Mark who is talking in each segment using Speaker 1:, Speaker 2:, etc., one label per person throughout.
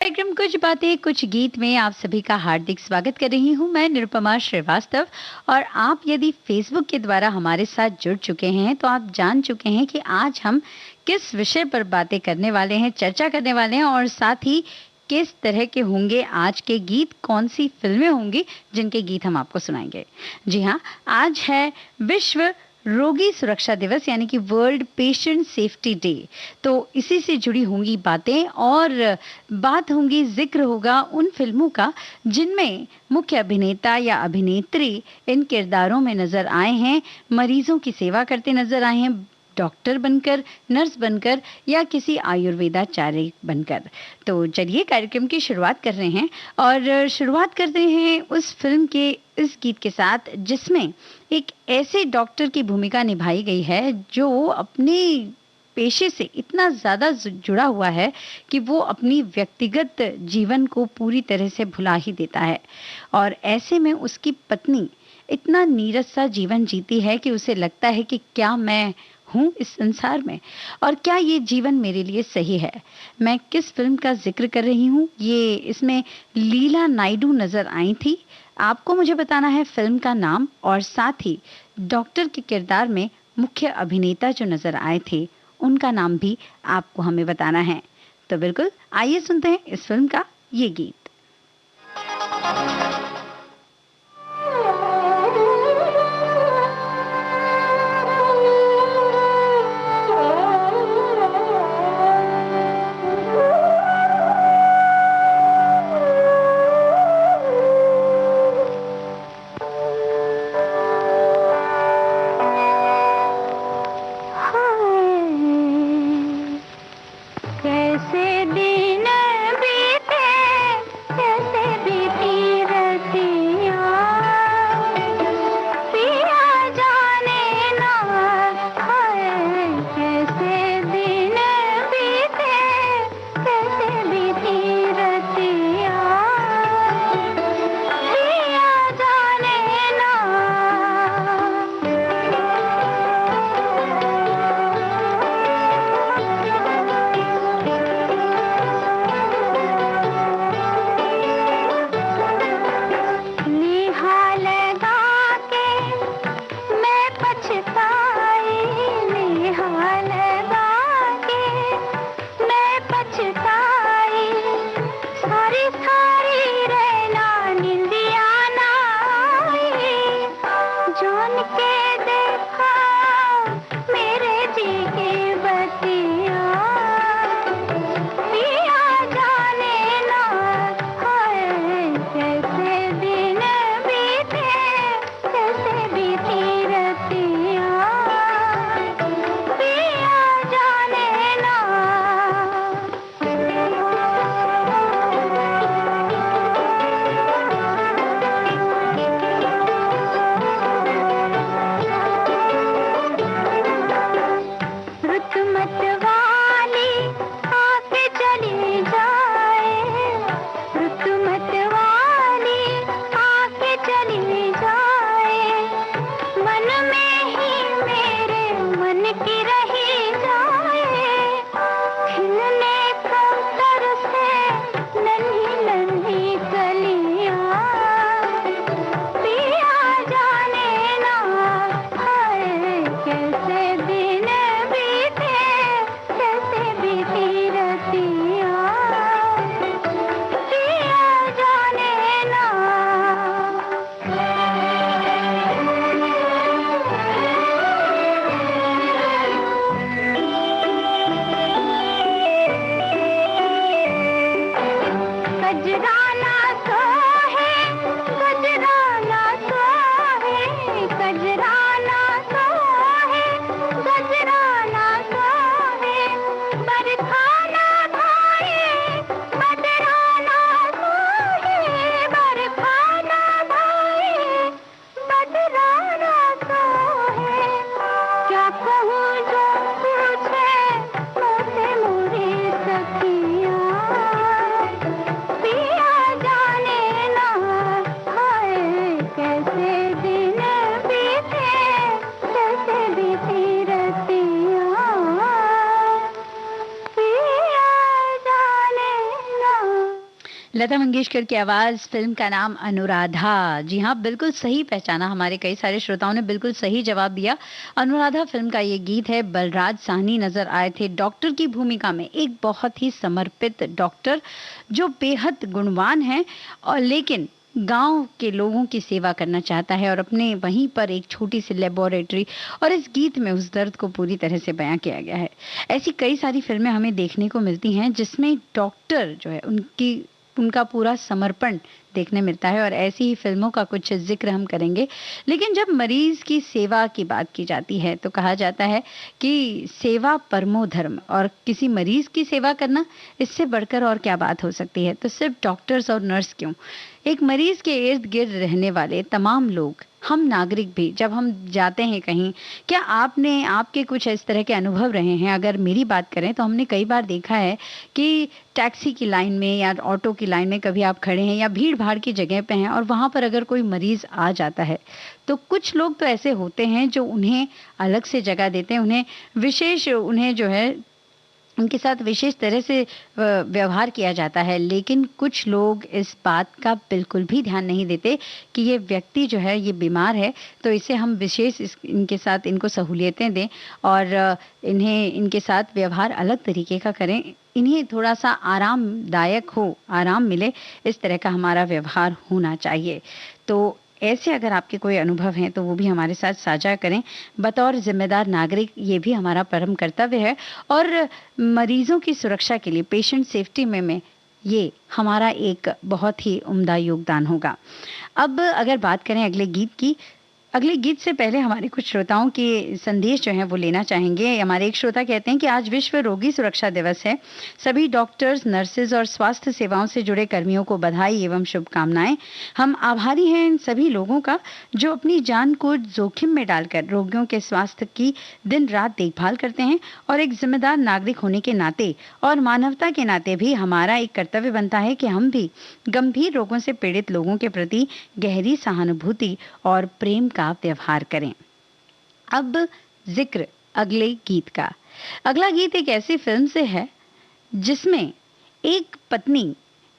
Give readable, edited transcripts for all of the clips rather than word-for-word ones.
Speaker 1: कार्यक्रम कुछ बातें कुछ गीत में आप सभी का हार्दिक स्वागत कर रही हूं। मैं निरुपमा श्रीवास्तव। और आप यदि फेसबुक के द्वारा हमारे साथ जुड़ चुके हैं तो आप जान चुके हैं कि आज हम किस विषय पर बातें करने वाले हैं, चर्चा करने वाले हैं और साथ ही किस तरह के होंगे आज के गीत, कौन सी फिल्में होंगी जिनके गीत हम आपको सुनाएंगे। जी हाँ, आज है विश्व रोगी सुरक्षा दिवस यानी कि वर्ल्ड पेशेंट सेफ्टी डे। तो इसी से जुड़ी होंगी बातें और बात होंगी, जिक्र होगा उन फिल्मों का जिनमें मुख्य अभिनेता या अभिनेत्री इन किरदारों में नजर आए हैं, मरीजों की सेवा करते नजर आए हैं, डॉक्टर बनकर, नर्स बनकर या किसी आयुर्वेदाचार्य बनकर। तो चलिए कार्यक्रम की शुरुआत कर रहे हैं और शुरुआत करते हैं उस फिल्म के इस गीत के साथ जिसमें एक ऐसे डॉक्टर की भूमिका निभाई गई है जो अपने पेशे से इतना ज़्यादा जुड़ा हुआ है कि वो अपनी व्यक्तिगत जीवन को पूरी तरह से भुला ही देता है। और ऐसे में उसकी पत्नी इतना नीरस सा जीवन जीती है कि उसे लगता है कि क्या मैं हूँ इस संसार में और क्या ये जीवन मेरे लिए सही है। मैं किस फिल्म का जिक्र कर रही हूँ, ये इसमें लीला नायडू नजर आई थी। आपको मुझे बताना है फिल्म का नाम और साथ ही डॉक्टर के किरदार में मुख्य अभिनेता जो नजर आए थे उनका नाम भी आपको हमें बताना है। तो बिल्कुल आइए सुनते हैं इस फिल्म का ये गीत। लता मंगेशकर की आवाज, फिल्म का नाम अनुराधा। जी हाँ, बिल्कुल सही पहचाना, हमारे कई सारे श्रोताओं ने बिल्कुल सही जवाब दिया। अनुराधा फिल्म का ये गीत है। बलराज साहनी नजर आए थे डॉक्टर की भूमिका में, एक बहुत ही समर्पित डॉक्टर जो बेहद गुणवान है और लेकिन गांव के लोगों की सेवा करना चाहता है और अपने वहीं पर एक छोटी सी लेबोरेटरी, और इस गीत में उस दर्द को पूरी तरह से बयां किया गया है। ऐसी कई सारी फिल्में हमें देखने को मिलती हैं जिसमें डॉक्टर जो है उनका पूरा समर्पण देखने मिलता है, और ऐसी ही फिल्मों का कुछ जिक्र हम करेंगे। लेकिन जब मरीज की सेवा की बात की जाती है तो कहा जाता है कि सेवा परमो धर्म, और किसी मरीज की सेवा करना, इससे बढ़कर और क्या बात हो सकती है। तो सिर्फ डॉक्टर्स और नर्स क्यों, एक मरीज के इर्द गिर्द रहने वाले तमाम लोग, हम नागरिक भी जब हम जाते हैं कहीं, क्या आपके कुछ इस तरह के अनुभव रहे हैं? अगर मेरी बात करें तो हमने कई बार देखा है कि टैक्सी की लाइन में या ऑटो की लाइन में कभी आप खड़े हैं या भीड़ भाड़ की जगह पे हैं और वहां पर अगर कोई मरीज आ जाता है तो कुछ लोग तो ऐसे होते हैं जो उन्हें अलग से जगह देते हैं, उन्हें जो है उनके साथ विशेष तरह से व्यवहार किया जाता है। लेकिन कुछ लोग इस बात का बिल्कुल भी ध्यान नहीं देते कि ये व्यक्ति जो है ये बीमार है, तो इसे हम विशेष इनके साथ इनको सहूलियतें दें और इन्हें इनके साथ व्यवहार अलग तरीके का करें, इन्हें थोड़ा सा आरामदायक हो, आराम मिले, इस तरह का हमारा व्यवहार होना चाहिए। तो ऐसे अगर आपके कोई अनुभव हैं तो वो भी हमारे साथ साझा करें। बतौर जिम्मेदार नागरिक ये भी हमारा परम कर्तव्य है, और मरीजों की सुरक्षा के लिए, पेशेंट सेफ्टी में ये हमारा एक बहुत ही उम्दा योगदान होगा। अब अगर बात करें अगले गीत की, अगले गीत से पहले हमारे कुछ श्रोताओं के संदेश जो हैं वो लेना चाहेंगे। हमारे एक श्रोता कहते हैं कि आज विश्व रोगी सुरक्षा दिवस है। सभी डॉक्टर्स, नर्सेज और स्वास्थ्य सेवाओं से जुड़े कर्मियों को बधाई एवं शुभकामनाएं। हम आभारी हैं इन सभी लोगों का जो अपनी जान को जोखिम में डालकर रोगियों के स्वास्थ्य की दिन रात देखभाल करते हैं, और एक जिम्मेदार नागरिक होने के नाते और मानवता के नाते भी हमारा एक कर्तव्य बनता है कि हम भी गंभीर रोगों से पीड़ित लोगों के प्रति गहरी सहानुभूति और प्रेम का व्यवहार करें। अब जिक्र अगले गीत का। अगला गीत एक ऐसी फिल्म से है जिसमें एक पत्नी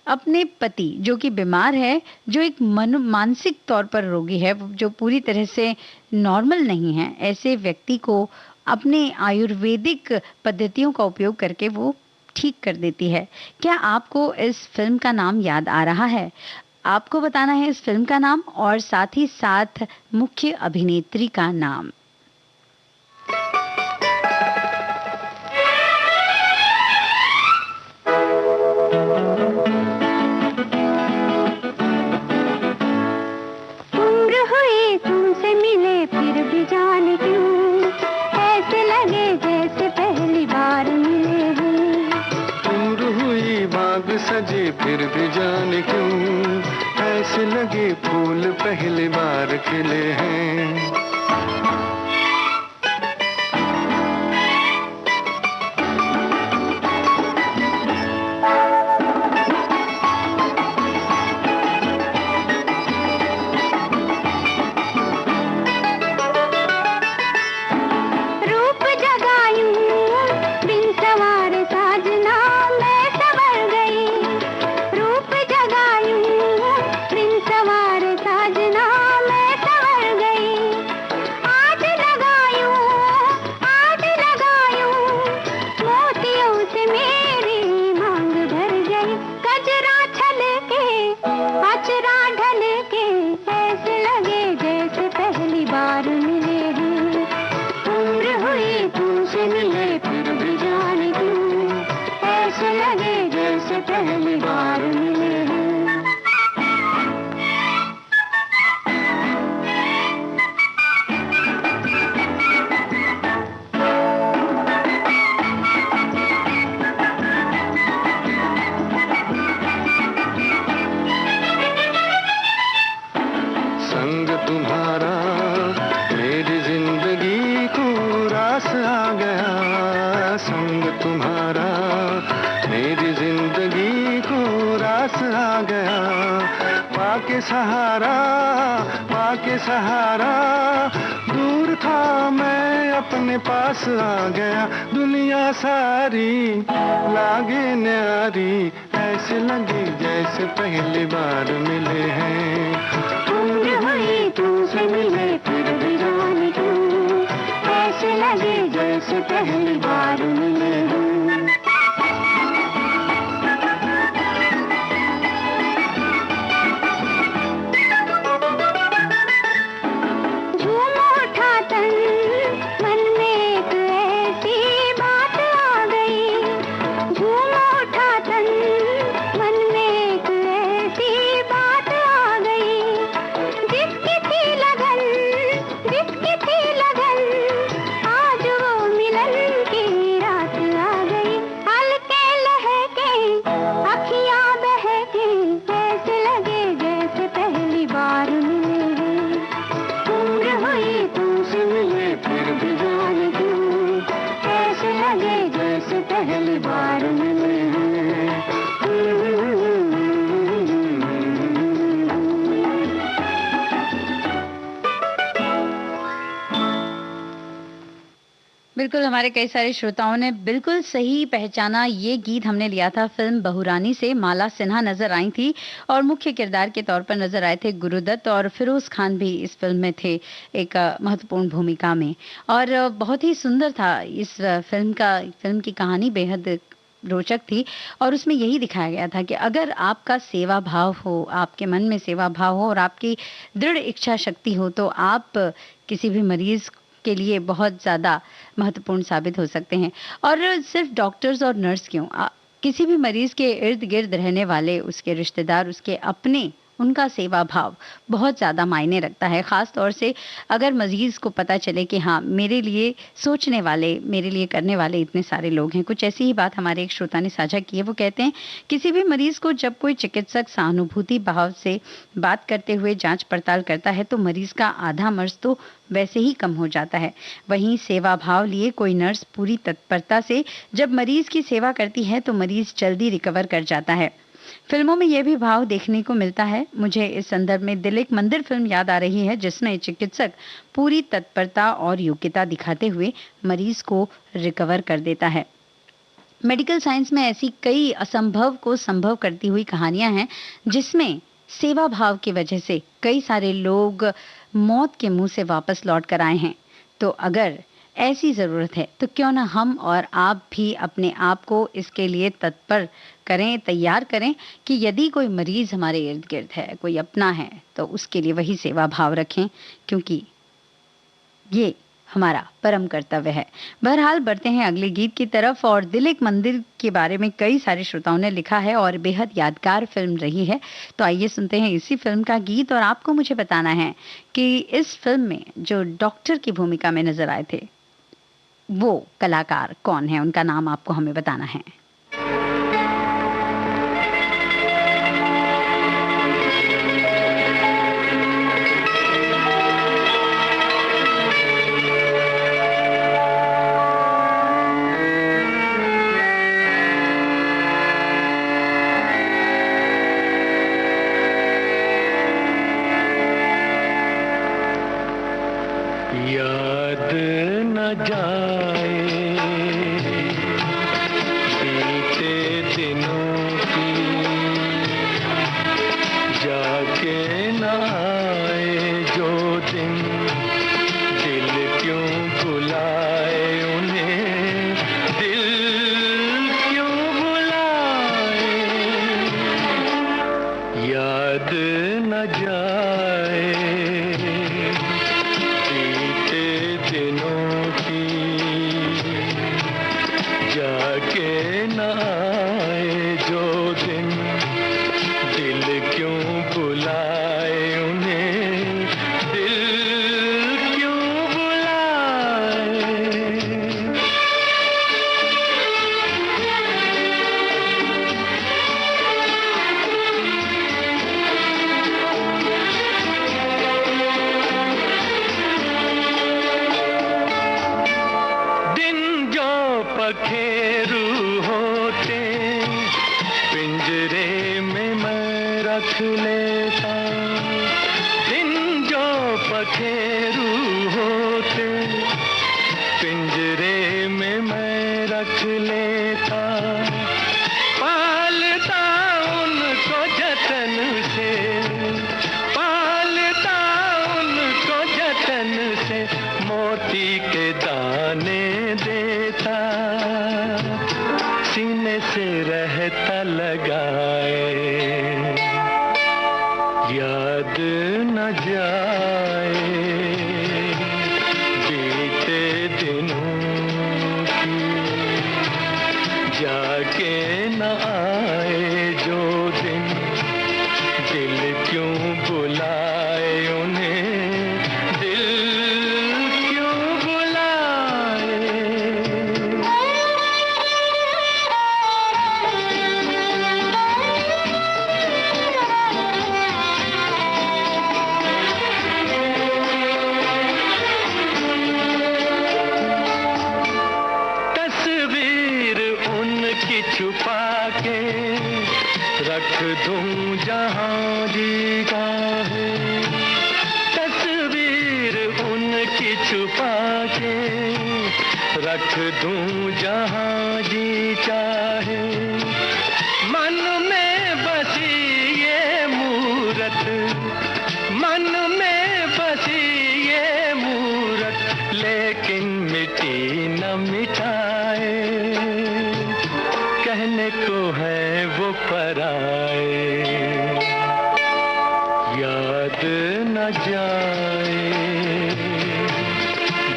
Speaker 1: अपने पति जो कि बीमार है, जो एक मानसिक तौर पर रोगी है, जो पूरी तरह से नॉर्मल नहीं है, ऐसे व्यक्ति को अपने आयुर्वेदिक पद्धतियों का उपयोग करके वो ठीक कर देती है। क्या आपको इस फिल्म का नाम याद आ रहा है? आपको बताना है इस फिल्म का नाम और साथ ही साथ मुख्य अभिनेत्री का नाम।
Speaker 2: उम्र हुई तुमसे मिले फिर भी जाने क्यों ऐसे लगे जैसे पहली बार मिले हैं।
Speaker 3: उम्र हुई बाग सजे फिर भी जाने क्यों ऐसे लगे फूल पहली बार खिले हैं। सहारा दूर था मैं अपने पास आ गया। दुनिया सारी लागे न्यारी ऐसे लगी जैसे जैसे पहली बार मिले हैं।
Speaker 2: उम्र हुई तुमसे मिले फिर भी जाने क्यों ऐसे लगे जैसे पहली बार मिले हैं।
Speaker 1: बिल्कुल, हमारे कई सारे श्रोताओं ने बिल्कुल सही पहचाना। ये गीत हमने लिया था फिल्म बहुरानी से। माला सिन्हा नजर आई थी और मुख्य किरदार के तौर पर नजर आए थे गुरुदत्त, और फिरोज खान भी इस फिल्म में थे एक महत्वपूर्ण भूमिका में। और बहुत ही सुंदर था इस फिल्म की कहानी बेहद रोचक थी और उसमें यही दिखाया गया था कि अगर आपका सेवा भाव हो, आपके मन में सेवा भाव हो और आपकी दृढ़ इच्छा शक्ति हो, तो आप किसी भी मरीज के लिए बहुत ज़्यादा महत्वपूर्ण साबित हो सकते हैं। और सिर्फ डॉक्टर्स और नर्स क्यों, किसी भी मरीज के इर्द गिर्द रहने वाले उसके रिश्तेदार, उसके अपने, उनका सेवा भाव बहुत ज़्यादा मायने रखता है। ख़ास तौर से अगर मरीज़ को पता चले कि हाँ, मेरे लिए सोचने वाले, मेरे लिए करने वाले इतने सारे लोग हैं। कुछ ऐसी ही बात हमारे एक श्रोता ने साझा की है। वो कहते हैं, किसी भी मरीज़ को जब कोई चिकित्सक सहानुभूति भाव से बात करते हुए जांच पड़ताल करता है तो मरीज़ का आधा मर्ज तो वैसे ही कम हो जाता है। वहीं सेवा भाव लिए कोई नर्स पूरी तत्परता से जब मरीज़ की सेवा करती है तो मरीज़ जल्दी रिकवर कर जाता है। फिल्मों में यह भी भाव देखने को मिलता है। मुझे इस संदर्भ में दिल एक मंदिर फिल्म याद आ रही है, जिसमें चिकित्सक पूरी तत्परता और योग्यता दिखाते हुए मरीज को रिकवर कर देता है। मेडिकल साइंस में ऐसी कई असंभव को संभव करती हुई कहानियां हैं, जिसमें सेवा भाव की वजह से कई सारे लोग मौत के मुंह से वापस लौट कर आए हैं। तो अगर ऐसी ज़रूरत है तो क्यों ना हम और आप भी अपने आप को इसके लिए तत्पर करें, तैयार करें कि यदि कोई मरीज हमारे इर्द गिर्द है, कोई अपना है, तो उसके लिए वही सेवा भाव रखें, क्योंकि ये हमारा परम कर्तव्य है। बहरहाल बढ़ते हैं अगले गीत की तरफ। और दिल एक मंदिर के बारे में कई सारे श्रोताओं ने लिखा है और बेहद यादगार फिल्म रही है। तो आइए सुनते हैं इसी फिल्म का गीत और आपको मुझे बताना है कि इस फिल्म में जो डॉक्टर की भूमिका में नजर आए थे वो कलाकार कौन है, उनका नाम आपको हमें बताना है।
Speaker 3: याद न जाए बीते दिनों की, जाके न आए जो दिन, दिल क्यों बुलाए उन्हें, दिल क्यों बुलाए। याद न जाए जाके न आए जो दिन, दिल क्यों बुलाए उन्हें, दिल क्यों बुलाए। दिन जो पखेरू होते पिंजरे में मैं रख लेता, दिन जो पखेरू होते पिंजरे में मैं रख लेता, पालता उनको जतन दूं जहां जी चाहे, तस्वीर उनकी छुपा के रख दूं जहां जी चाहे। मन में बसी ये मूरत, मन में बसी ये मूरत, लेकिन मिटी न मिटाए, कहने को है वो पराए, याद न जाए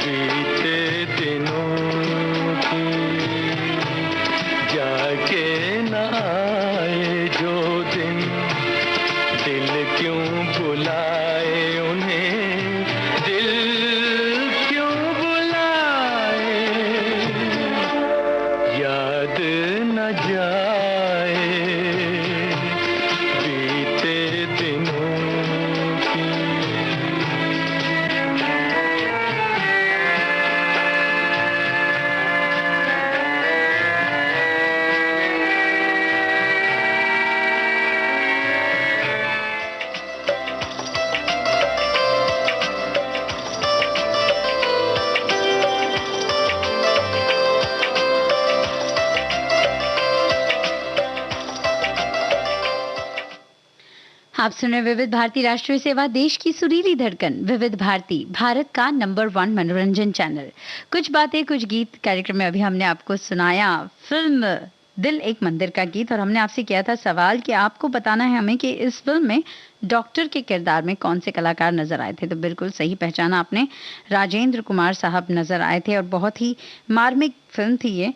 Speaker 3: बीते दिनों की, जाके न आए जो दिन, दिल क्यों बुलाए उन्हें, दिल क्यों बुलाए, याद न जाए बीते दिनों की।
Speaker 1: आप सुन रहे विविध भारती राष्ट्रीय सेवा, देश की सुरीली धड़कन। विविध भारती, भारत का नंबर 1 मनोरंजन चैनल। कुछ बातें कुछ गीत कार्यक्रम में अभी हमने आपको सुनाया फिल्म दिल एक मंदिर का गीत, और हमने आपसे किया था सवाल कि आपको बताना है हमें कि इस फिल्म में डॉक्टर के किरदार में कौन से कलाकार नजर आए थे। तो बिल्कुल सही पहचाना आपने, राजेंद्र कुमार साहब नजर आए थे और बहुत ही मार्मिक फिल्म थी ये।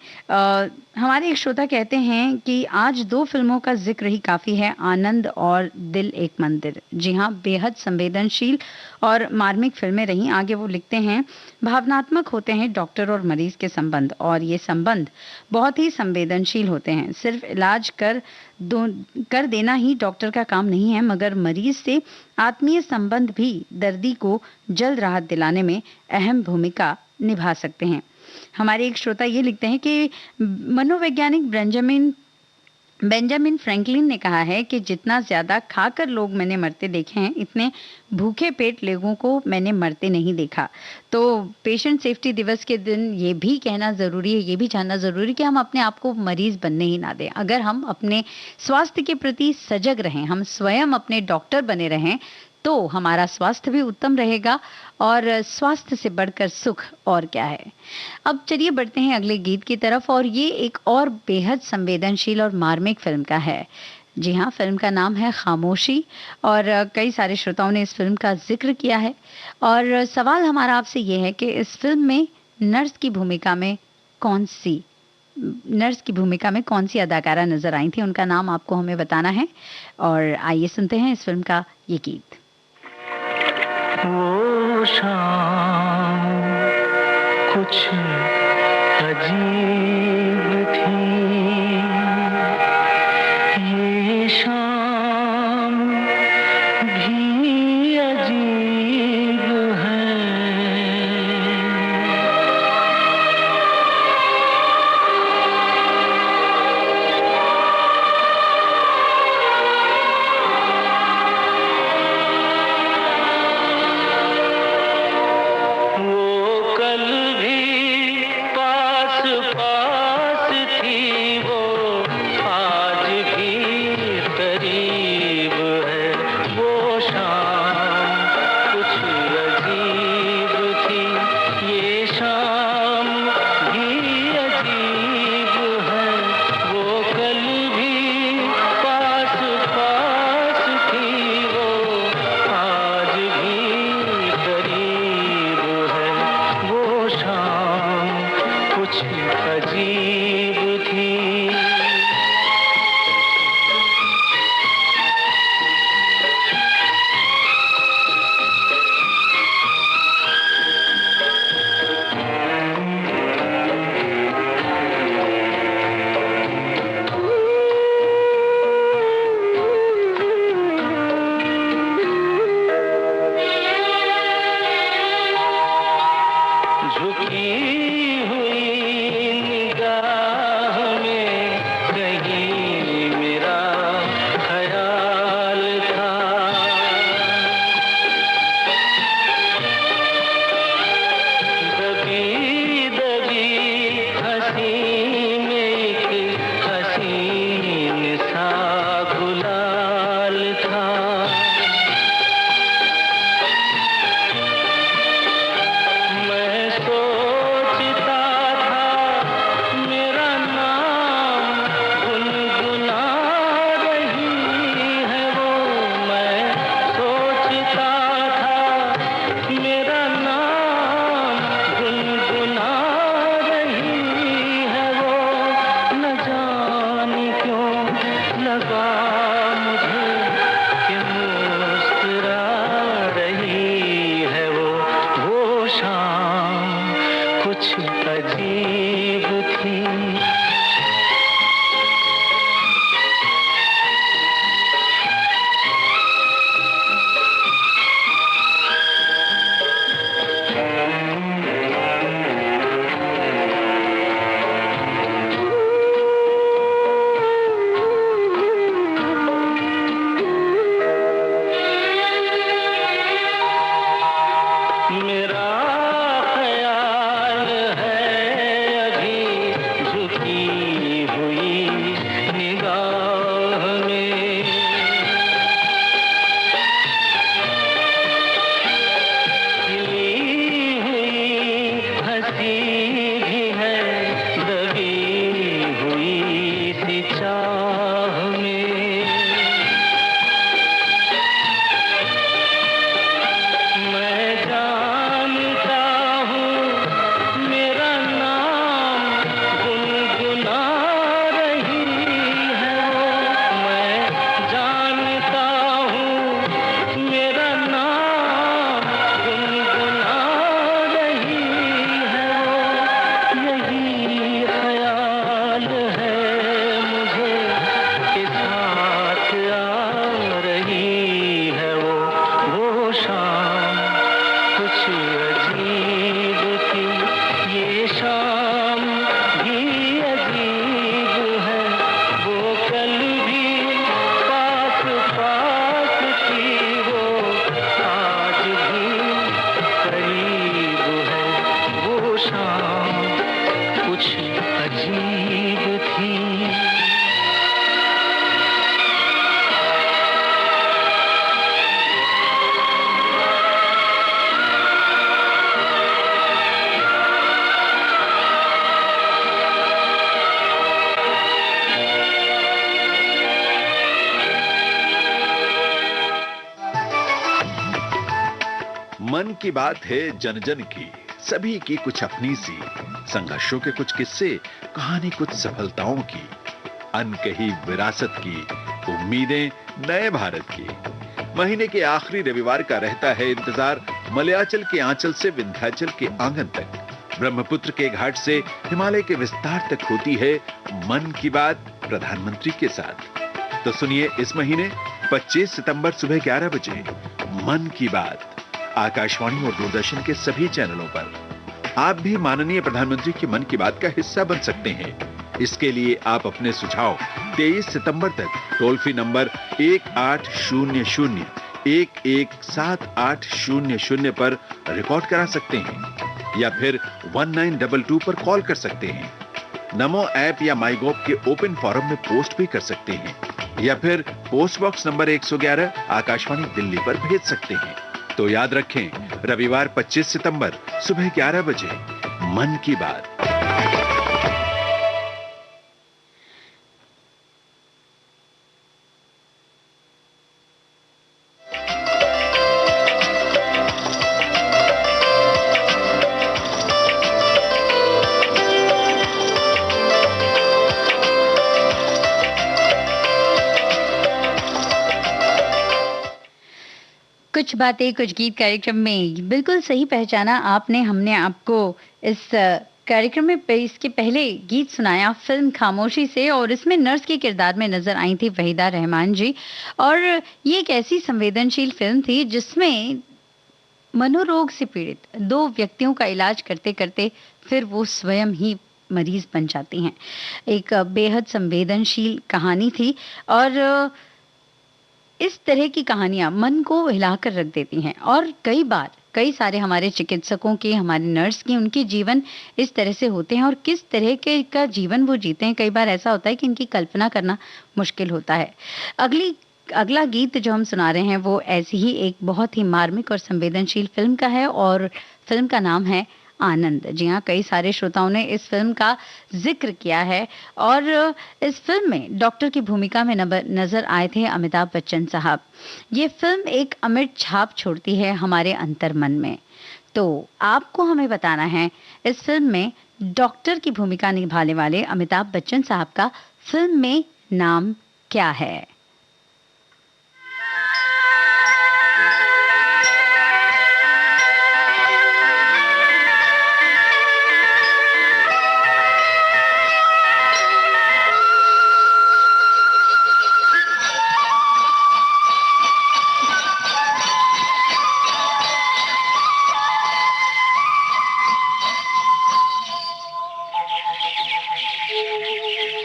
Speaker 1: हमारे एक श्रोता कहते हैं कि आज 2 फिल्मों का जिक्र ही काफी है, आनंद और दिल एक मंदिर। जी हाँ, बेहद संवेदनशील और मार्मिक फिल्में रहीं। आगे वो लिखते हैं, भावनात्मक होते हैं डॉक्टर और मरीज के संबंध, और ये संबंध बहुत ही संवेदनशील होते हैं। सिर्फ इलाज कर देना ही डॉक्टर का काम नहीं है, मगर मरीज से आत्मीय संबंध भी दर्दी को जल्द राहत दिलाने में अहम भूमिका निभा सकते हैं। हमारे एक श्रोता ये लिखते हैं कि मनोवैज्ञानिक बेंजामिन फ्रैंकलिन ने कहा है कि जितना ज्यादा खाकर लोग मैंने मरते देखे हैं, इतने भूखे पेट लोगों को मैंने मरते नहीं देखा। तो पेशेंट सेफ्टी दिवस के दिन ये भी कहना ज़रूरी है, ये भी जानना ज़रूरी है कि हम अपने आप को मरीज बनने ही ना दें। अगर हम अपने स्वास्थ्य के प्रति सजग रहें, हम स्वयं अपने डॉक्टर बने रहें, तो हमारा स्वास्थ्य भी उत्तम रहेगा, और स्वास्थ्य से बढ़कर सुख और क्या है। अब चलिए बढ़ते हैं अगले गीत की तरफ, और ये एक और बेहद संवेदनशील और मार्मिक फिल्म का है। जी हाँ, फिल्म का नाम है खामोशी, और कई सारे श्रोताओं ने इस फिल्म का जिक्र किया है। और सवाल हमारा आपसे ये है कि इस फिल्म में नर्स की भूमिका में कौन सी अदाकारा नजर आई थी, उनका नाम आपको हमें बताना है। और आइए सुनते हैं इस फिल्म का ये गीत।
Speaker 3: वो शाम कुछ अजीब थी, ये शाम भी अजीब है। वो कल भी पास पास
Speaker 4: मन की बात है जन जन की, सभी की कुछ अपनी सी, संघर्षों के कुछ किस्से, कहानी कुछ सफलताओं की, अनकही विरासत की, उम्मीदें नए भारत की। महीने के आखिरी रविवार का रहता है इंतजार मलयाचल के आंचल से विंध्याचल के आंगन तक, ब्रह्मपुत्र के घाट से हिमालय के विस्तार तक होती है मन की बात प्रधानमंत्री के साथ। तो सुनिए इस महीने 25 सितंबर सुबह 11 बजे मन की बात आकाशवाणी और दूरदर्शन के सभी चैनलों पर। आप भी माननीय प्रधानमंत्री की मन की बात का हिस्सा बन सकते हैं। इसके लिए आप अपने सुझाव 23 सितंबर तक टोल फ्री नंबर 1800 117800 पर रिकॉर्ड करा सकते हैं या फिर 1922 पर कॉल कर सकते हैं। नमो ऐप या माई गॉव के ओपन फोरम में पोस्ट भी कर सकते हैं या फिर post box number 111 Akashvani Delhi पर भेज सकते हैं। तो याद रखें, रविवार 25 सितंबर सुबह 11 बजे मन की बात।
Speaker 1: कुछ बातें कुछ गीत कार्यक्रम में बिल्कुल सही पहचाना आपने। हमने आपको इस कार्यक्रम में इसके पहले गीत सुनाया फिल्म खामोशी से, और इसमें नर्स के किरदार में नजर आई थी वहीदा रहमान जी। और ये एक ऐसी संवेदनशील फिल्म थी जिसमें मनोरोग से पीड़ित दो व्यक्तियों का इलाज करते करते फिर वो स्वयं ही मरीज बन जाती हैं। एक बेहद संवेदनशील कहानी थी और इस तरह की कहानियां मन को हिलाकर रख देती हैं। और कई बार कई सारे हमारे चिकित्सकों के, हमारे नर्स के, उनके जीवन इस तरह से होते हैं और किस तरह के का जीवन वो जीते हैं, कई बार ऐसा होता है कि इनकी कल्पना करना मुश्किल होता है। अगला गीत जो हम सुना रहे हैं वो ऐसी ही एक बहुत ही मार्मिक और संवेदनशील फिल्म का है और फिल्म का नाम है आनंद। जी हाँ, कई सारे श्रोताओं ने इस फिल्म का जिक्र किया है और इस फिल्म में डॉक्टर की भूमिका में नजर आए थे अमिताभ बच्चन साहब। ये फिल्म एक अमिट छाप छोड़ती है हमारे अंतर्मन में। तो आपको हमें बताना है इस फिल्म में डॉक्टर की भूमिका निभाने वाले अमिताभ बच्चन साहब का फिल्म में नाम क्या है।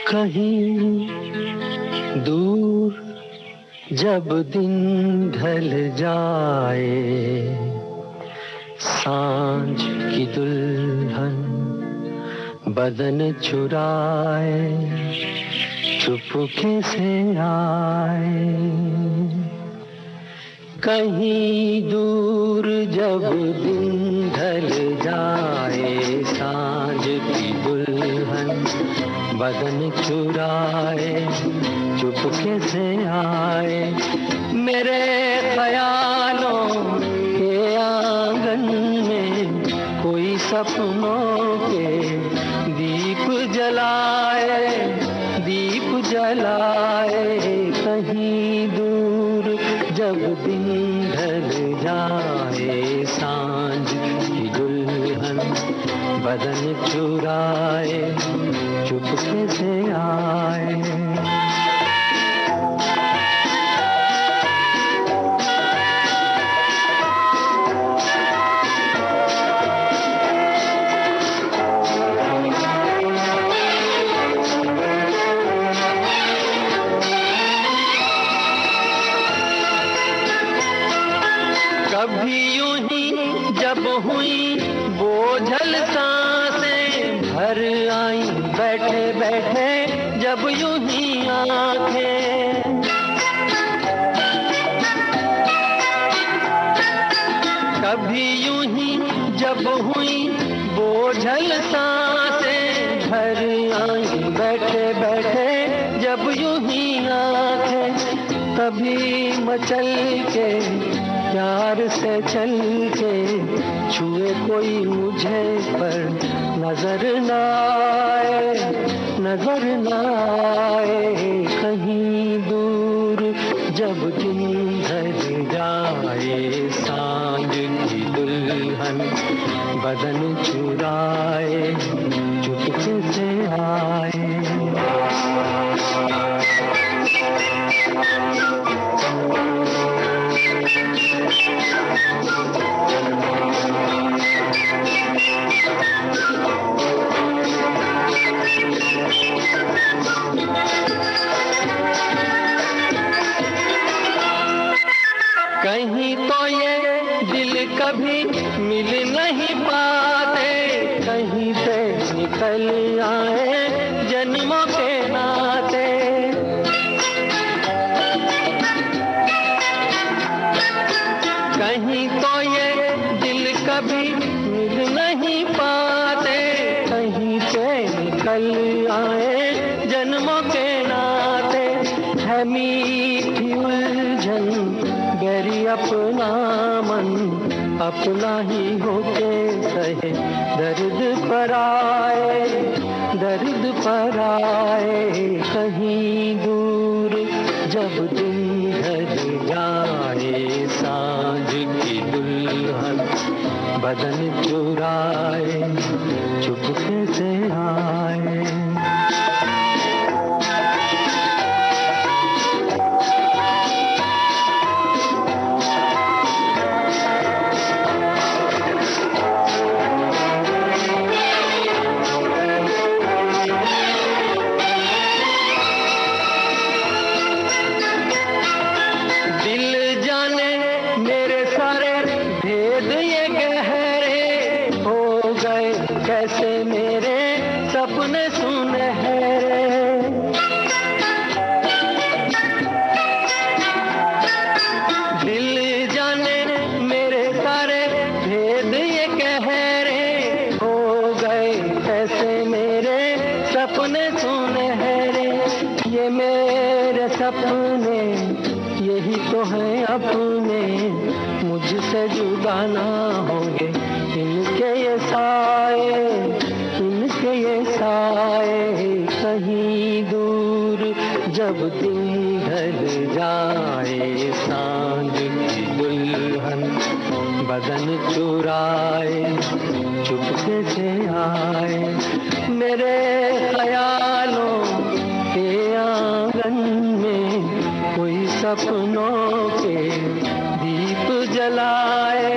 Speaker 3: कहीं दूर जब दिन ढल जाए, सांझ की दुल्हन बदन चुराए, चुपके से आए। कहीं दूर जब दिन ढल जाए, सांझ की दुल्हन बदन चुराए, चुपके से आए। मेरे ख्यालों के आंगन में कोई सपनों के दीप जलाए, दीप जलाए। कहीं दूर जब दिन ढल जाए, सांझ की दुल्हन बदन चुराए, चुपके से आए। कभी यूं ही जब हुई बोझल सांसें भर आई, बैठे बैठे जब यूं ही आंखें। कभी यूं ही जब हुई बोझल सांसें भर आई, बैठे बैठे जब यूं ही आंखें। कभी मचल के प्यार से चल के छुए कोई मुझे पर नजर न आए, नजर न आए। कहीं दूर जब दिन ढल जाए, सांझ की दुल्हन बदन चुराए, चुपके से आए। कहीं तो ये दिल कभी मिल नहीं पाते, कहीं से निकल आए जन्मों के नाते। कहीं तो ये दिल कभी मिल नहीं पाते, कहीं से निकल आए जन्मों के नाते। है मीठी उलझन गहरी अपना मन, अपना ही होके सहे दर्द पर आए, दर्द पर आए। कहीं दूर जब दिन ढल जाए, सांझ की दुल्हन बदन चुराए, चुपके से आए। अपने मुझसे जुदा ना होंगे इनके ये साए, इनके ये साए। कहीं दूर जब दिन ढल जाए, सांझ की दुल्हन बदन चुराए, चुपके से आए। मेरे ख्यालों के आंगन में कोई सपनों के दीप जलाए,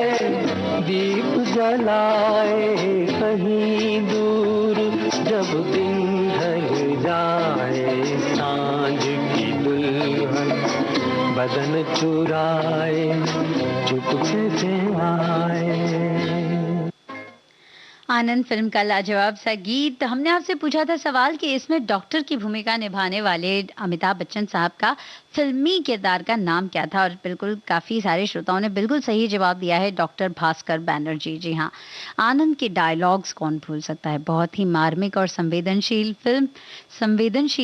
Speaker 3: दीप जलाए। कहीं दूर जब दिन ढल जाए, सांझ की दुल्हन बदन चुराए, चुपके से आए।
Speaker 1: आनंद फिल्म का लाजवाब सा गीत। हमने आपसे पूछा था सवाल कि इसमें डॉक्टर की भूमिका निभाने वाले अमिताभ बच्चन साहब का फिल्मी किरदार का नाम क्या था, और बिल्कुल काफी सारे श्रोताओं ने बिल्कुल सही जवाब दिया है, डॉक्टर भास्कर बैनर्जी। जी हाँ, आनंद के डायलॉग्स कौन भूल सकता है। बहुत ही मार्मिक और संवेदनशील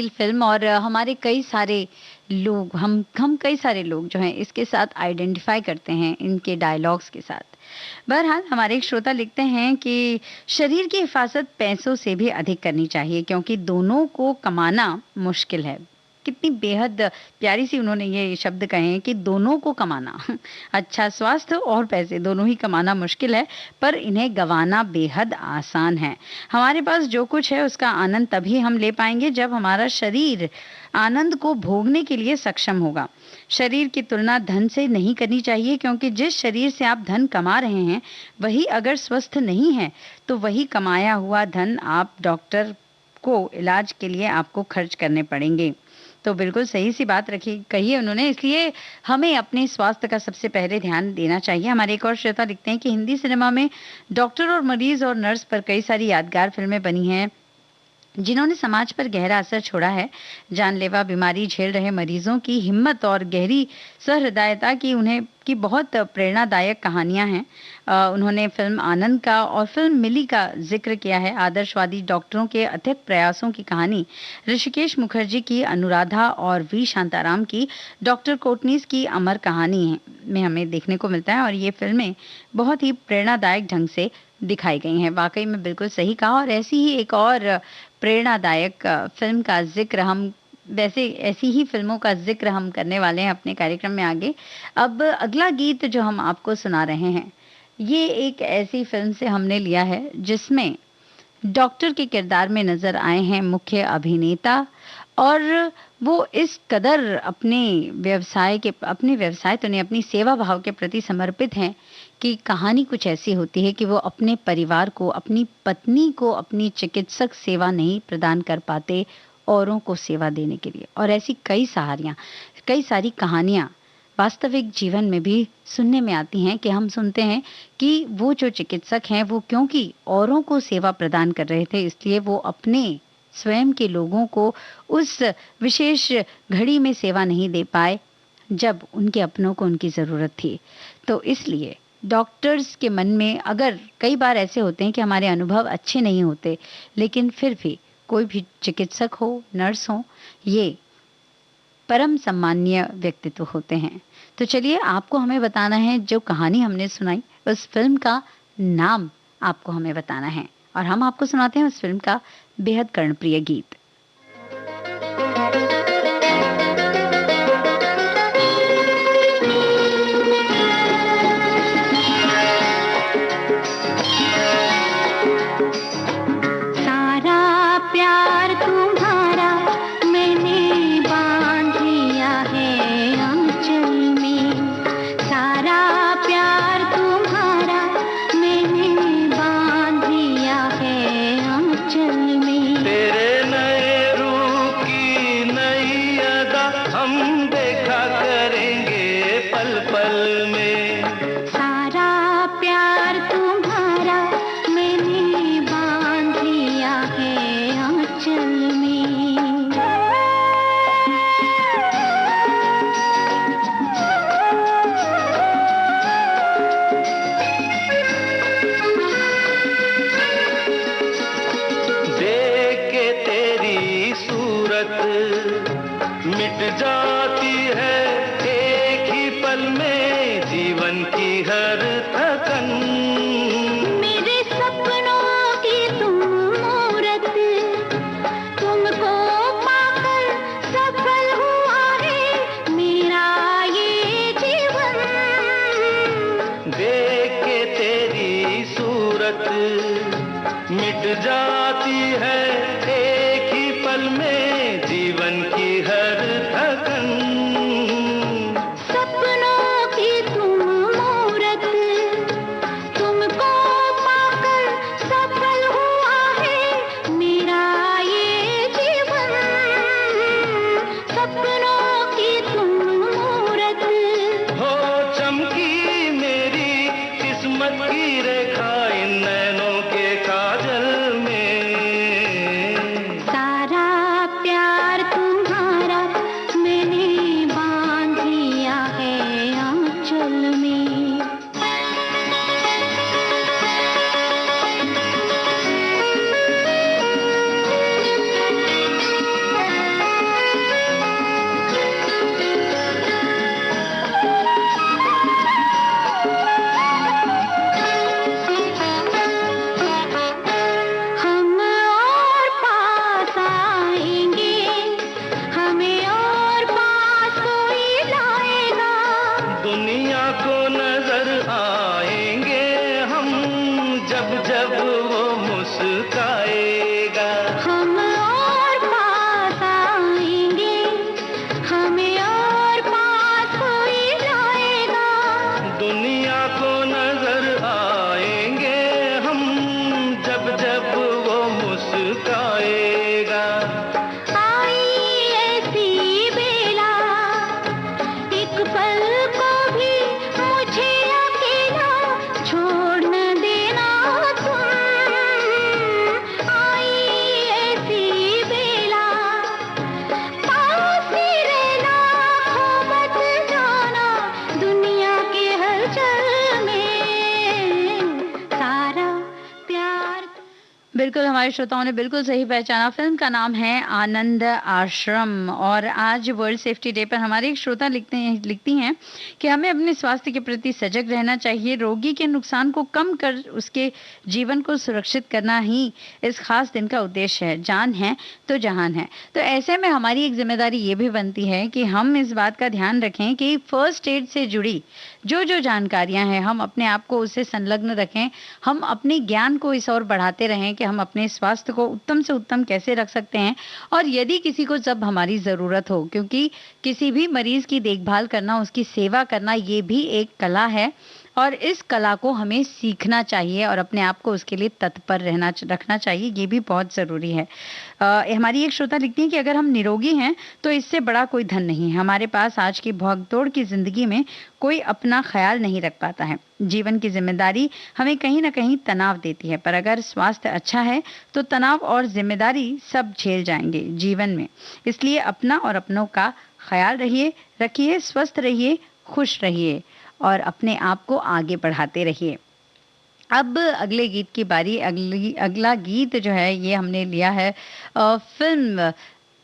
Speaker 1: फिल्म और हमारे कई सारे लोग, हम कई सारे लोग जो हैं इसके साथ आइडेंटिफाई करते हैं इनके डायलॉग्स के साथ। बहरहाल हमारे एक श्रोता लिखते हैं कि शरीर की हिफाजत पैसों से भी अधिक करनी चाहिए, क्योंकि दोनों को कमाना मुश्किल है। कितनी बेहद प्यारी सी उन्होंने ये शब्द कहे हैं कि दोनों को कमाना, अच्छा स्वास्थ्य और पैसे दोनों ही कमाना मुश्किल है, पर इन्हें गंवाना बेहद आसान है। हमारे पास जो कुछ है उसका आनंद तभी हम ले पाएंगे जब हमारा शरीर आनंद को भोगने के लिए सक्षम होगा। शरीर की तुलना धन से नहीं करनी चाहिए, क्योंकि जिस शरीर से आप धन कमा रहे हैं वही अगर स्वस्थ नहीं है तो वही कमाया हुआ धन आप डॉक्टर को इलाज के लिए आपको खर्च करने पड़ेंगे। तो बिल्कुल सही सी बात कही है उन्होंने, इसलिए हमें अपने स्वास्थ्य का सबसे पहले ध्यान देना चाहिए। हमारे एक और श्रोता लिखते हैं कि हिंदी सिनेमा में डॉक्टर और मरीज और नर्स पर कई सारी यादगार फिल्में बनी हैं, जिन्होंने समाज पर गहरा असर छोड़ा है। जानलेवा बीमारी झेल रहे मरीजों की हिम्मत और गहरी सहृदयता की उन्हें की बहुत प्रेरणादायक कहानियां हैं। उन्होंने फिल्म आनंद का और फिल्म मिली का जिक्र किया है। आदर्शवादी डॉक्टरों के अथक प्रयासों की कहानी, ऋषिकेश मुखर्जी की अनुराधा और वी शांताराम की डॉक्टर कोटनीस की अमर कहानी है में हमें देखने को मिलता है, और ये फिल्में बहुत ही प्रेरणादायक ढंग से दिखाई गई हैं। वाकई में बिल्कुल सही कहा। और ऐसी ही एक और प्रेरणादायक फिल्म का जिक्र हम वैसे ऐसी ही फिल्मों का जिक्र हम करने वाले हैं अपने कार्यक्रम में आगे। अब अगला गीत जो हम आपको सुना रहे हैं, ये एक ऐसी फिल्म से हमने लिया है जिसमें डॉक्टर के किरदार में नजर आए हैं मुख्य अभिनेता, और वो इस कदर अपने व्यवसाय तो नहीं, अपनी सेवा भाव के प्रति समर्पित हैं कि कहानी कुछ ऐसी होती है कि वो अपने परिवार को, अपनी पत्नी को अपनी चिकित्सक सेवा नहीं प्रदान कर पाते औरों को सेवा देने के लिए। और ऐसी कई सारी कहानियां वास्तविक जीवन में भी सुनने में आती हैं कि हम सुनते हैं कि वो जो चिकित्सक हैं वो क्योंकि औरों को सेवा प्रदान कर रहे थे, इसलिए वो अपने स्वयं के लोगों को उस विशेष घड़ी में सेवा नहीं दे पाए जब उनके अपनों को उनकी ज़रूरत थी। तो इसलिए डॉक्टर्स के मन में अगर कई बार ऐसे होते हैं कि हमारे अनुभव अच्छे नहीं होते, लेकिन फिर भी कोई भी चिकित्सक हो, नर्स हो, ये परम सम्माननीय व्यक्तित्व होते हैं। तो चलिए, आपको हमें बताना है, जो कहानी हमने सुनाई उस फिल्म का नाम आपको हमें बताना है, और हम आपको सुनाते हैं उस फिल्म का बेहद कर्णप्रिय गीत।
Speaker 2: छोड़ न देना तुम, आई ऐसी
Speaker 1: बिल्कुल, हमारे श्रोताओं ने बिल्कुल सही पहचाना। फ़िल्म का नाम है आनंद आश्रम और आज वर्ल्ड सेफ्टी डे पर हमारे एक श्रोता लिखती हैं कि हमें अपने स्वास्थ्य के प्रति सजग रहना चाहिए। रोगी के नुकसान को कम कर उसके जीवन को सुरक्षित करना ही इस खास दिन का उद्देश्य है। जान है तो जहान है। तो ऐसे में हमारी एक ज़िम्मेदारी ये भी बनती है कि हम इस बात का ध्यान रखें कि फ़र्स्ट एड से जुड़ी जो जानकारियाँ हैं, हम अपने आप को उससे संलग्न रखें। हम अपने ज्ञान को इस ओर बढ़ाते रहें कि हम अपने स्वास्थ्य को उत्तम से उत्तम कैसे रख सकते हैं और यदि किसी को जब हमारी ज़रूरत हो, क्योंकि किसी भी मरीज की देखभाल करना, उसकी सेवा करना, ये भी एक कला है और इस कला को हमें सीखना चाहिए और अपने आप को उसके लिए तत्पर रखना चाहिए। ये भी बहुत ज़रूरी है। हमारी एक श्रोता लिखती है कि अगर हम निरोगी हैं तो इससे बड़ा कोई धन नहीं है। हमारे पास आज की भागदौड़ की ज़िंदगी में कोई अपना ख्याल नहीं रख पाता है। जीवन की जिम्मेदारी हमें कहीं ना कहीं तनाव देती है, पर अगर स्वास्थ्य अच्छा है तो तनाव और जिम्मेदारी सब झेल जाएंगे जीवन में। इसलिए अपना और अपनों का ख्याल रखिए, स्वस्थ रहिए, खुश रहिए और अपने आप को आगे बढ़ाते रहिए। अब अगले गीत की बारी। अगला गीत जो है ये हमने लिया है फिल्म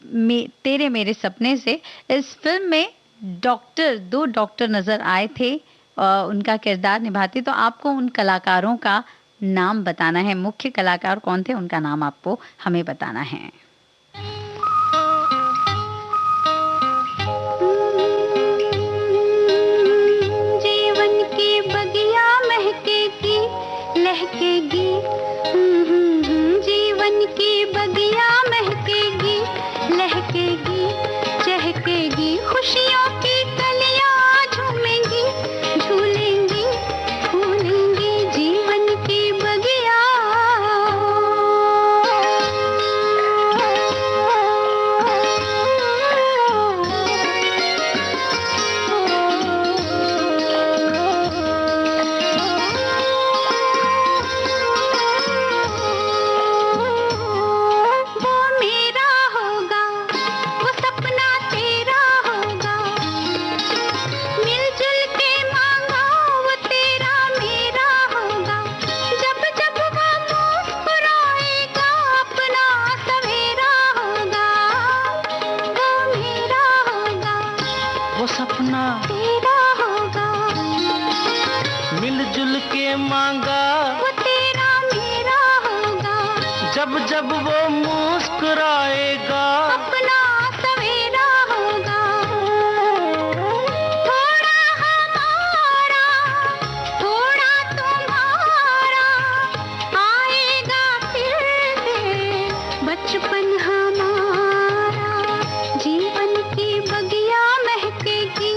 Speaker 1: में तेरे मेरे सपने से। इस फिल्म में दो डॉक्टर नजर आए थे, उनका किरदार निभाते। तो आपको उन कलाकारों का नाम बताना है। मुख्य कलाकार कौन थे, उनका नाम आपको हमें बताना है।
Speaker 2: लहकेगी, जीवन की बगिया महकेगी, लहकेगी, चहकेगी, खुशियों की कलियां झूमेंगी, झूलेंगी, फूलेंगी, जीवन की बगिया।
Speaker 3: सपना
Speaker 2: तेरा होगा,
Speaker 3: मिलजुल के मांगा
Speaker 2: वो तेरा मेरा होगा,
Speaker 3: जब जब वो मुस्कुराएगा
Speaker 2: अपना सवेरा होगा, थोड़ा हमारा, थोड़ा तुम्हारा, आएगा फिर से बचपन हमारा, जीवन की बगिया महकेगी,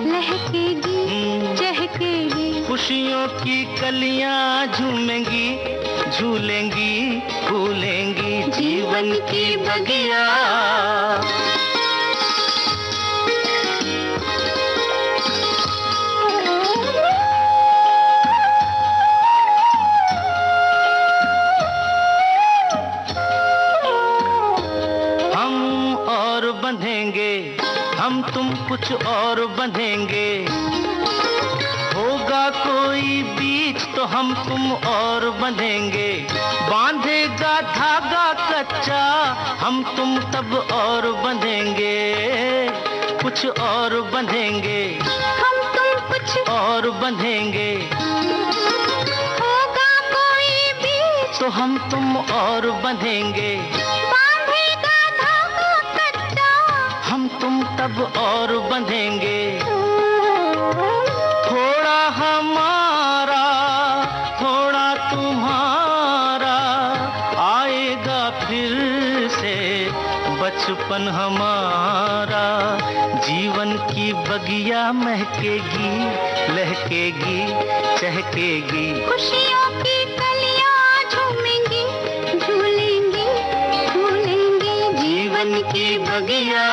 Speaker 2: लहकेगी, चहकेगी,
Speaker 3: खुशियों की कलियां झूमेंगी, झूलेंगी, फूलेंगी, जीवन की बगिया। हम और बंधेंगे, हम तुम कुछ और बंधेंगे, होगा कोई बीच तो हम तुम और बंधेंगे, बांधेगा धागा कच्चा हम तुम तब और बंधेंगे, कुछ और बंधेंगे,
Speaker 2: हम तुम कुछ
Speaker 3: और बंधेंगे,
Speaker 2: होगा कोई बीच
Speaker 3: तो हम तुम और बंधेंगे,
Speaker 2: बांधेगा धागा कच्चा
Speaker 3: हम तुम तब और बंधेंगे, थोड़ा हमारा, थोड़ा तुम्हारा, आएगा फिर से बचपन हमारा, जीवन की बगिया महकेगी, लहकेगी, चहकेगी,
Speaker 2: खुशियों की कलियां झूमेंगी, झूलेंगी, फूलेंगी,
Speaker 3: जीवन की बगिया।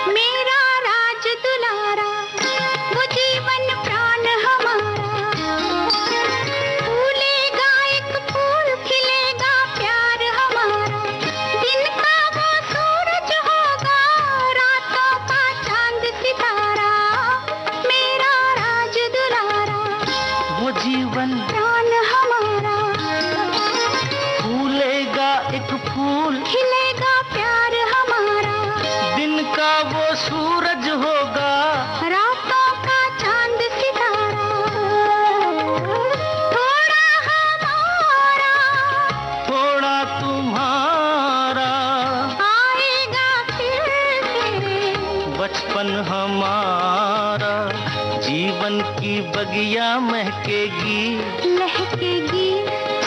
Speaker 2: मेरा राज दुलारा, वो जीवन प्राण हमारा, फूलेगा एक फूल, खिलेगा प्यार हमारा, दिन का वो सूरज होगा,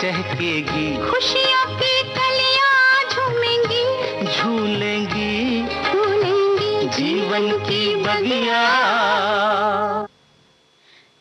Speaker 3: चहकेगी,
Speaker 2: खुशियों की कलियां झूमेंगी,
Speaker 3: झूलेंगी
Speaker 2: झूलेंगी
Speaker 3: जीवन की बगिया।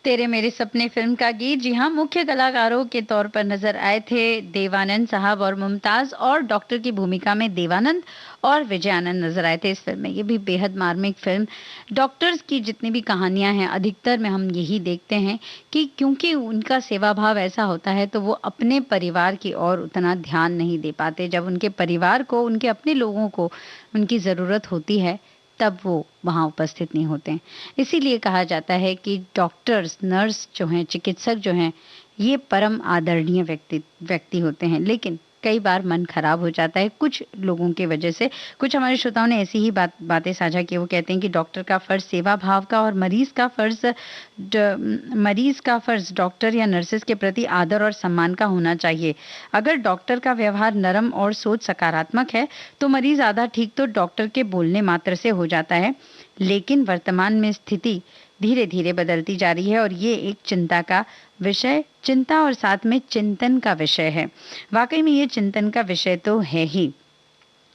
Speaker 1: तेरे मेरे सपने फिल्म का गीत, जी हाँ, मुख्य कलाकारों के तौर पर नजर आए थे देवानंद साहब और मुमताज, और डॉक्टर की भूमिका में देवानंद और विजय आनंद नजर आए थे इस फिल्म में। ये भी बेहद मार्मिक फिल्म। डॉक्टर्स की जितनी भी कहानियां हैं, अधिकतर में हम यही देखते हैं कि क्योंकि उनका सेवा भाव ऐसा होता है, तो वो अपने परिवार की ओर उतना ध्यान नहीं दे पाते। जब उनके परिवार को, उनके अपने लोगों को उनकी ज़रूरत होती है, तब वो वहाँ उपस्थित नहीं होते हैं। इसीलिए कहा जाता है कि डॉक्टर्स, नर्स जो हैं, चिकित्सक जो हैं, ये परम आदरणीय व्यक्ति होते हैं। लेकिन कई बार मन खराब हो जाता है कुछ लोगों की वजह से। कुछ हमारे श्रोताओं ने ऐसी ही बातें साझा की। वो कहते हैं कि डॉक्टर का फर्ज सेवा भाव का, और मरीज का फर्ज डॉक्टर या नर्सेस के प्रति आदर और सम्मान का होना चाहिए। अगर डॉक्टर का व्यवहार नरम और सोच सकारात्मक है, तो मरीज आधा ठीक तो डॉक्टर के बोलने मात्र से हो जाता है। लेकिन वर्तमान में स्थिति धीरे धीरे बदलती जा रही है, और ये एक चिंता और साथ में चिंतन का विषय है। वाकई में ये चिंतन का विषय तो है ही।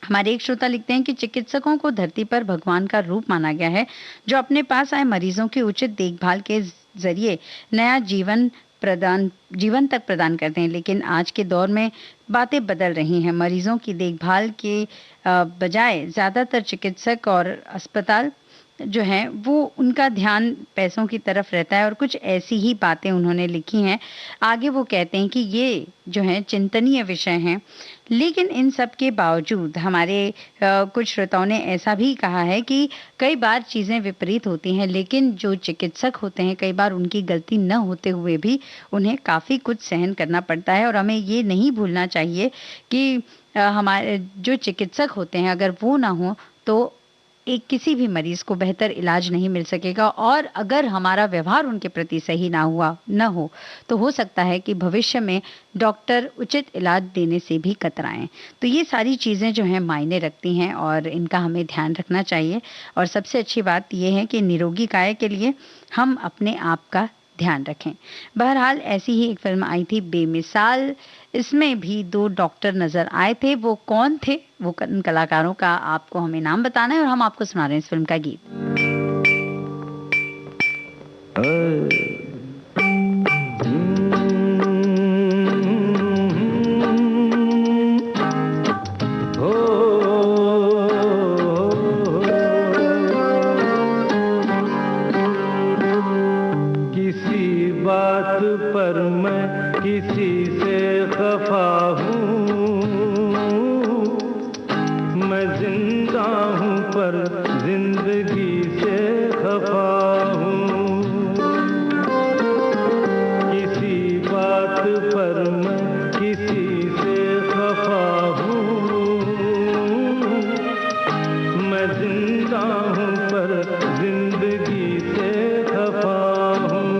Speaker 1: हमारे एक श्रोता लिखते हैं कि चिकित्सकों को धरती पर भगवान का रूप माना गया है, जो अपने पास आए मरीजों की उचित देखभाल के जरिए नया जीवन तक प्रदान करते हैं। लेकिन आज के दौर में बातें बदल रही हैं। मरीजों की देखभाल के बजाय ज्यादातर चिकित्सक और अस्पताल जो है, वो उनका ध्यान पैसों की तरफ रहता है, और कुछ ऐसी ही बातें उन्होंने लिखी हैं। आगे वो कहते हैं कि ये जो है चिंतनीय विषय हैं। लेकिन इन सब के बावजूद हमारे कुछ श्रोताओं ने ऐसा भी कहा है कि कई बार चीज़ें विपरीत होती हैं, लेकिन जो चिकित्सक होते हैं, कई बार उनकी गलती न होते हुए भी उन्हें काफ़ी कुछ सहन करना पड़ता है। और हमें ये नहीं भूलना चाहिए कि हमारे जो चिकित्सक होते हैं, अगर वो ना हो तो एक किसी भी मरीज को बेहतर इलाज नहीं मिल सकेगा। और अगर हमारा व्यवहार उनके प्रति सही न हो तो हो सकता है कि भविष्य में डॉक्टर उचित इलाज देने से भी कतराएं। तो ये सारी चीज़ें जो हैं मायने रखती हैं, और इनका हमें ध्यान रखना चाहिए। और सबसे अच्छी बात यह है कि निरोगी काया के लिए हम अपने आप का ध्यान रखें। बहरहाल ऐसी ही एक फिल्म आई थी बेमिसाल। इसमें भी 2 डॉक्टर नजर आए थे। वो कौन थे, वो कलाकारों का आपको हमें नाम बताना है, और हम आपको सुना रहे हैं इस फिल्म का गीत।
Speaker 3: पर मैं किसी से खफा हूँ, मैं जिंदा हूँ पर जिंदगी से खफा हूँ। किसी बात पर मैं किसी से खफा हूँ, मैं जिंदा हूँ पर जिंदगी से खफा हूँ।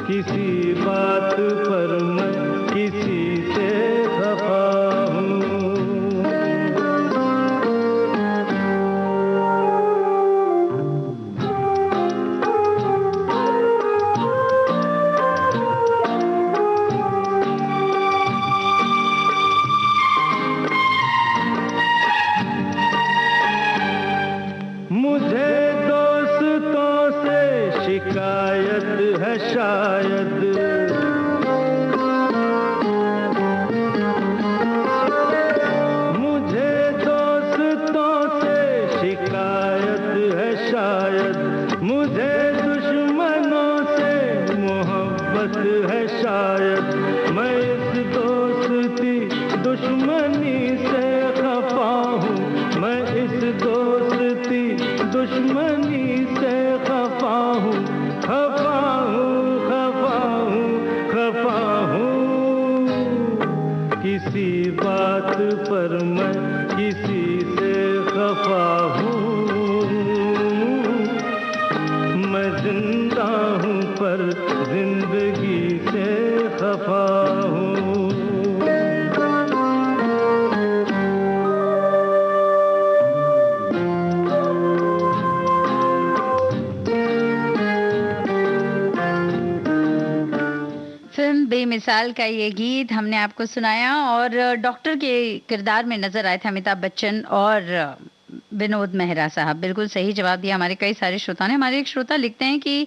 Speaker 3: किसी बात पर मैं किसी से खफा हूँ। मुझे दोस्तों से शिकायत है शायद, मुझे दोस्तों से शिकायत है शायद, मुझे दुश्मनों से मोहब्बत है शायद। मैं इस दोस्ती दुश्मनी से खफा हूँ, मैं इस दोस्ती दुश्मनी से खफा हूँ, खफा हूँ, खफा हूँ, खफा हूँ। किसी बात पर मैं किसी से खफा हूँ, मैं जिंदा हूँ पर जिंदगी से खफा हूँ।
Speaker 1: बेमिसाल का ये गीत हमने आपको सुनाया और डॉक्टर के किरदार में नजर आए थे अमिताभ बच्चन और विनोद मेहरा साहब। बिल्कुल सही जवाब दिया हमारे कई सारे श्रोता ने। हमारे एक श्रोता लिखते हैं कि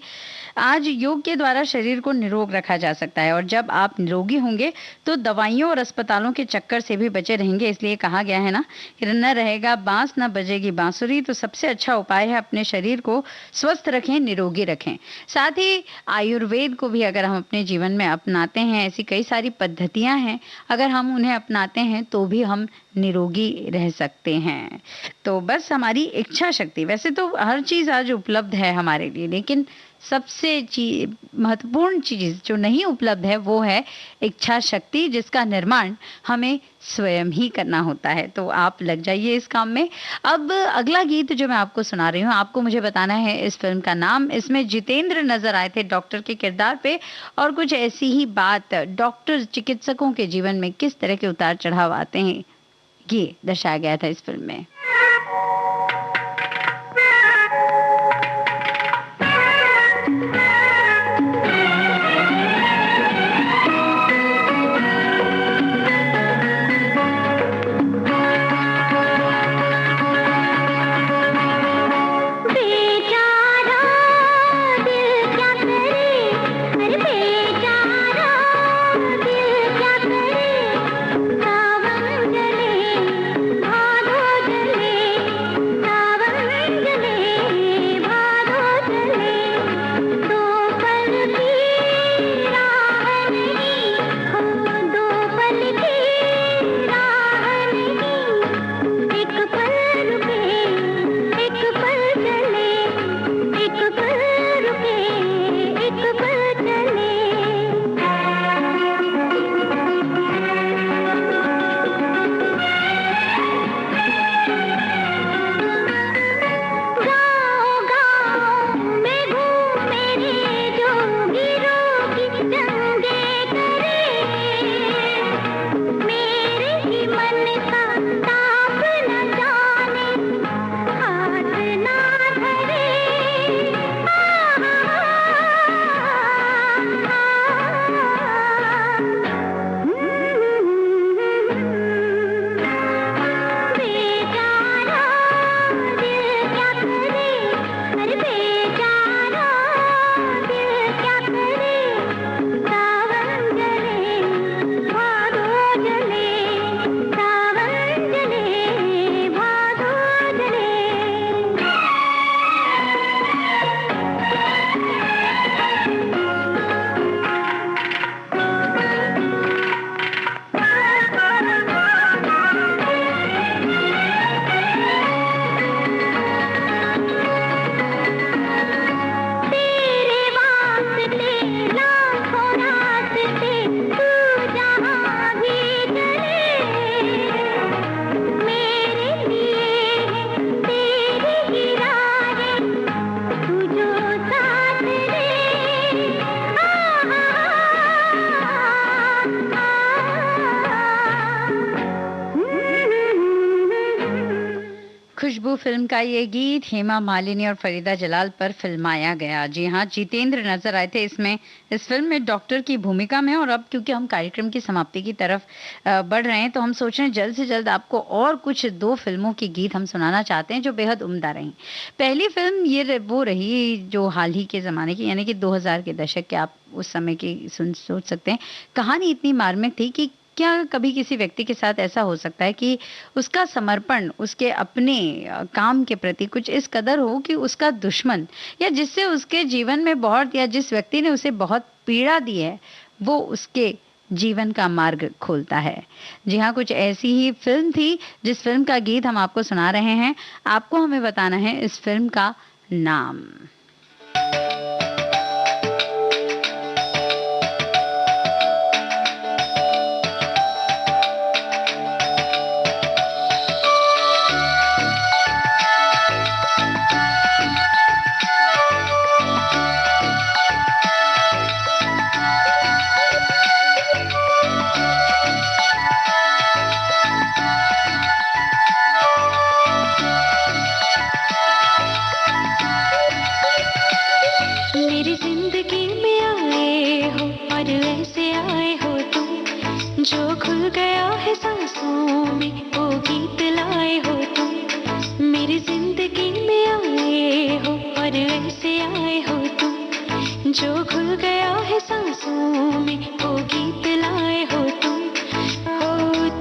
Speaker 1: आज योग के द्वारा शरीर को निरोग रखा जा सकता है और जब आप निरोगी होंगे तो दवाइयों और अस्पतालों के चक्कर से भी बचे रहेंगे। इसलिए कहा गया है ना कि न रहेगा बांस न बजेगी बांसुरी। तो सबसे अच्छा उपाय है अपने शरीर को स्वस्थ रखें, निरोगी रखें। साथ ही आयुर्वेद को भी अगर हम अपने जीवन में अपनाते हैं, ऐसी कई सारी पद्धतियां हैं, अगर हम उन्हें अपनाते हैं तो भी हम निरोगी रह सकते हैं। तो बस हमारी इच्छा शक्ति, वैसे तो हर चीज आज उपलब्ध है हमारे लिए, लेकिन सबसे महत्वपूर्ण चीज जो नहीं उपलब्ध है वो है इच्छा शक्ति, जिसका निर्माण हमें स्वयं ही करना होता है। तो आप लग जाइए इस काम में। अब अगला गीत जो मैं आपको सुना रही हूँ, आपको मुझे बताना है इस फिल्म का नाम। इसमें जितेंद्र नजर आए थे डॉक्टर के किरदार पे और कुछ ऐसी ही बात, डॉक्टर चिकित्सकों के जीवन में किस तरह के उतार चढ़ाव आते हैं, ये दर्शाया गया था इस फिल्म में। खुशबू फिल्म का ये गीत हेमा मालिनी और फरीदा जलाल पर फिल्माया गया। जी हाँ, जितेंद्र नजर आए थे इसमें, इस फिल्म में डॉक्टर की भूमिका में। और अब क्योंकि हम कार्यक्रम की समाप्ति की तरफ बढ़ रहे हैं, तो हम सोच रहे हैं जल्द से जल्द आपको और कुछ 2 फिल्मों की गीत हम सुनाना चाहते हैं जो बेहद उम्दा रही। पहली फिल्म ये वो रही जो हाल ही के ज़माने की, यानी कि 2000 के दशक के, आप उस समय की सोच सकते हैं। कहानी इतनी मार्मिक थी कि क्या कभी किसी व्यक्ति के साथ ऐसा हो सकता है कि उसका समर्पण उसके अपने काम के प्रति कुछ इस कदर हो कि उसका दुश्मन या जिससे उसके जीवन में बहुत, या जिस व्यक्ति ने उसे बहुत पीड़ा दी है, वो उसके जीवन का मार्ग खोलता है। जी हाँ, कुछ ऐसी ही फिल्म थी जिस फिल्म का गीत हम आपको सुना रहे हैं। आपको हमें बताना है इस फिल्म का नाम।
Speaker 2: जो खुल गया है सांसों में वो गीत लाए हो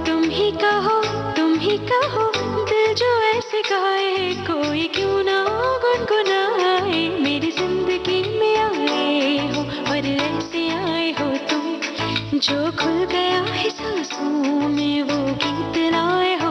Speaker 2: तुम ही कहो दिल जो ऐसे गाए कोई क्यों ना गुनगुनाए मेरी जिंदगी में आए हो और ऐसे आए हो तुम जो खुल गया है सांसों में वो गीत लाए हो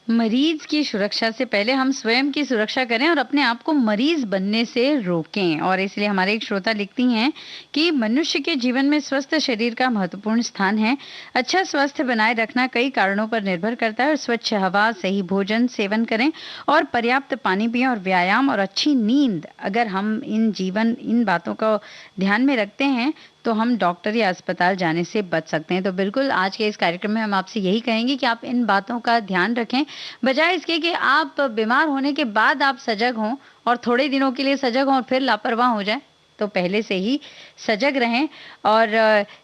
Speaker 1: मरीज की सुरक्षा से पहले हम स्वयं की सुरक्षा करें और अपने आप को मरीज बनने से रोकें। और इसलिए हमारे एक श्रोता लिखती हैं कि मनुष्य के जीवन में स्वस्थ शरीर का महत्वपूर्ण स्थान है। अच्छा स्वास्थ्य बनाए रखना कई कारणों पर निर्भर करता है और स्वच्छ हवा, सही भोजन सेवन करें और पर्याप्त पानी पिएं और व्यायाम और अच्छी नींद, अगर हम इन बातों को ध्यान में रखते हैं तो हम डॉक्टर या अस्पताल जाने से बच सकते हैं। तो बिल्कुल आज के इस कार्यक्रम में हम आपसे यही कहेंगे कि आप इन बातों का ध्यान रखें, बजाय इसके कि आप बीमार होने के बाद आप सजग हों और थोड़े दिनों के लिए सजग हों और फिर लापरवाह हो जाए। तो पहले से ही सजग रहें। और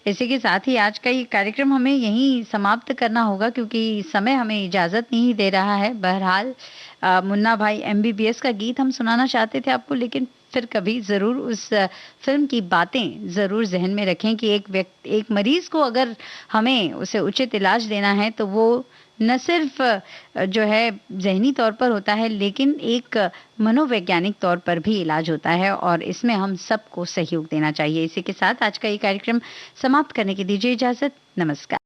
Speaker 1: इसी के साथ ही आज का ये कार्यक्रम हमें यहीं समाप्त करना होगा क्योंकि समय हमें इजाज़त नहीं दे रहा है। बहरहाल मुन्ना भाई MBBS का गीत हम सुनाना चाहते थे आपको, लेकिन फिर कभी ज़रूर उस फिल्म की बातें ज़रूर जहन में रखें कि एक मरीज़ को अगर हमें उसे उचित इलाज देना है तो वो न सिर्फ जो है ज़हनी तौर पर होता है, लेकिन एक मनोवैज्ञानिक तौर पर भी इलाज होता है और इसमें हम सबको सहयोग देना चाहिए। इसी के साथ आज का ये कार्यक्रम समाप्त करने की दीजिए इजाज़त। नमस्कार।